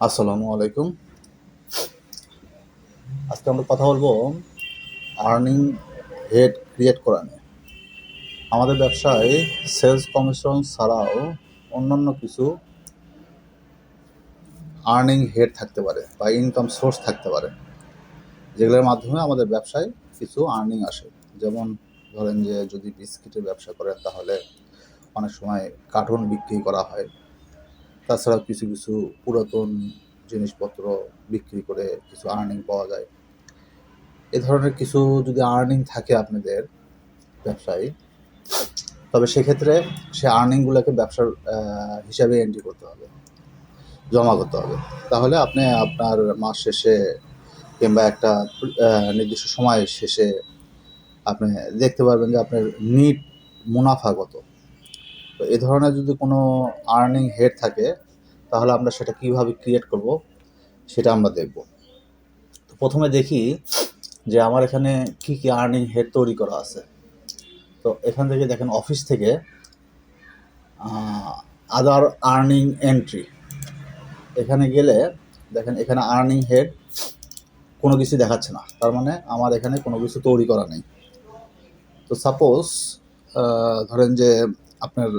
আসসালামু আলাইকুম। আজকে আমরা কথা বলবো আর্নিং হেড ক্রিয়েট করা নিয়ে। আমাদের ব্যবসায় সেলস কমিশন ছাড়াও অন্যান্য কিছু আর্নিং হেড থাকতে পারে বা ইনকাম সোর্স থাকতে পারে, যেগুলোর মাধ্যমে আমাদের ব্যবসায় কিছু আর্নিং আসে। যেমন ধরেন যে যদি বিস্কিটের ব্যবসা করেন তাহলে অনেক সময় কার্টুন বিক্রি করা হয়। তাছাড়াও কিছু কিছু পুরাতন জিনিসপত্র বিক্রি করে কিছু আর্নিং পাওয়া যায়। এ ধরনের কিছু যদি আর্নিং থাকে আপনাদের ব্যবসায়, তবে সেক্ষেত্রে সে আর্নিংগুলোকে ব্যবসার হিসাবে এন্ট্রি করতে হবে, জমা করতে হবে। তাহলে আপনি আপনার মাস শেষে কিংবা একটা নির্দিষ্ট সময় শেষে আপনি দেখতে পারবেন যে আপনার নিট মুনাফা কত। তো এ ধরনের যদি কোনো আর্নিং হেড থাকে তাহলে আমরা সেটা কীভাবে ক্রিয়েট করব সেটা আমরা দেখব। তো প্রথমে দেখি যে আমার এখানে কী কী আর্নিং হেড তৈরি করা আছে। তো এখান থেকে দেখেন অফিস থেকে আদার আর্নিং এন্ট্রি, এখানে গেলে দেখেন এখানে আর্নিং হেড কোনো কিছু দেখাচ্ছে না, তার মানে আমার এখানে কোনো কিছু তৈরি করা নেই। তো সাপোজ ধরেন যে আপনার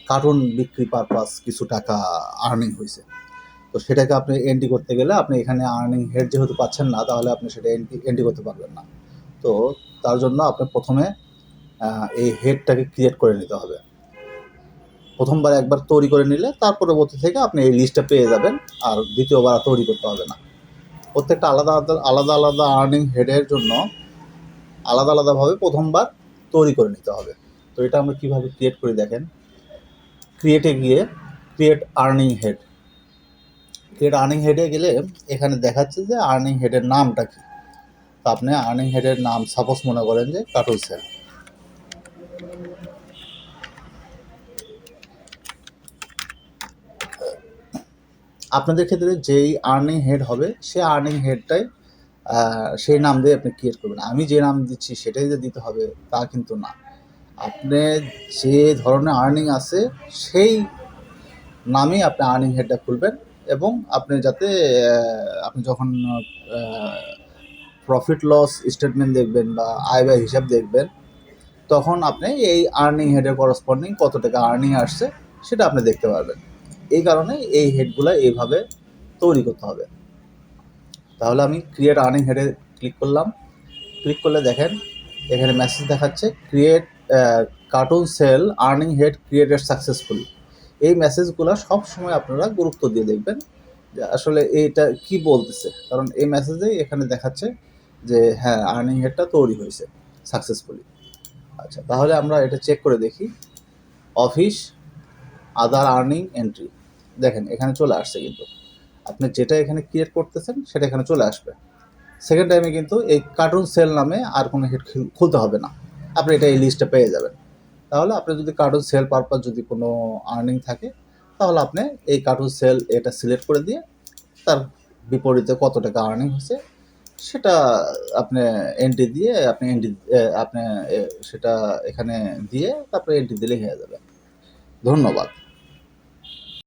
কার্টুন বিক্রি পারপাস কিছু টাকা আর্নিং হয়েছে, তো সেটাকে আপনি এন্ট্রি করতে গেলে আপনি এখানে আর্নিং হেড যেহেতু পাচ্ছেন না, তাহলে আপনি সেটা এন্ট্রি করতে পারবেন না। তো তার জন্য আপনার প্রথমে এই হেডটাকে ক্রিয়েট করে নিতে হবে। প্রথমবার একবার তৈরি করে নিলে তার পরবর্তী থেকে আপনি এই লিস্টটা পেয়ে যাবেন, আর দ্বিতীয়বার তৈরি করতে হবে না। প্রত্যেকটা আলাদা আলাদা আলাদা আর্নিং হেডের জন্য আলাদা আলাদাভাবে প্রথমবার তৈরি করে নিতে হবে। তো এটা আমরা কীভাবে ক্রিয়েট করি দেখেন, ক্রিয়েটে গিয়ে create earning head, create earning হেডে গেলে এখানে দেখাচ্ছে যে আর্নিং হেডের নামটা কী। তো আপনি আর্নিং হেডের নাম সাপোজ মনে করেন যে কার্টুন সেল। আপনাদের ক্ষেত্রে যেই আর্নিং হেড হবে সে আর্নিং হেডটাই সেই নাম দিয়ে আপনি ক্রিয়েট করবেন। আমি যে নাম দিচ্ছি সেটাই যে দিতে হবে তা কিন্তু না। আপনি যে ধরনের আর্নিং আছে সেই নামেই আপনি আর্নিং হেডটা খুলবেন, এবং আপনি যাতে আপনি যখন প্রফিট লস স্টেটমেন্ট দেখবেন বা আয় ব্যয় হিসাব দেখবেন, তখন আপনি এই আর্নিং হেডের করসপন্ডিং কত টাকা আর্নিং আসছে সেটা আপনি দেখতে পারবেন। এই কারণে এই হেডগুলো এইভাবে তৈরি করতে হবে। তাহলে আমি ক্রিয়েট আর্নিং হেডে ক্লিক করলাম। ক্লিক করলে দেখেন এখানে মেসেজ দেখাচ্ছে create carton sale earning head created successfully. এই মেসেজগুলো সবসময় আপনারা গুরুত্ব দিয়ে দেখবেন যে আসলে এইটা কি বলতেছে, কারণ এই মেসেজেই এখানে দেখাচ্ছে যে হ্যাঁ আর্নিং হেডটা তৈরি হয়েছে সাকসেসফুলি। আচ্ছা, তাহলে আমরা এটা চেক করে দেখি। অফিস আদার আর্নিং এন্ট্রি, দেখেন এখানে চলে আসছে, কিন্তু আপনি যেটা এখানে ক্রিয়েট করতেছেন সেটা এখানে চলে আসবে। সেকেন্ড টাইমে কিন্তু এই কার্টুন সেল নামে আর কোনো হেড খুলতে হবে না, আপনি এটা এই লিস্টটা পেয়ে যাবেন। তাহলে আপনি যদি কার্টুন সেল পারপাস যদি কোনো আর্নিং থাকে, তাহলে আপনি এই কার্টুন সেল এটা সিলেক্ট করে দিয়ে তার বিপরীতে কত টাকা আর্নিং হয়েছে সেটা আপনি এন্ট্রি দিয়ে আপনি সেটা এখানে দিয়ে তারপরে এন্ট্রি দিলেই হয়ে যাবে। ধন্যবাদ।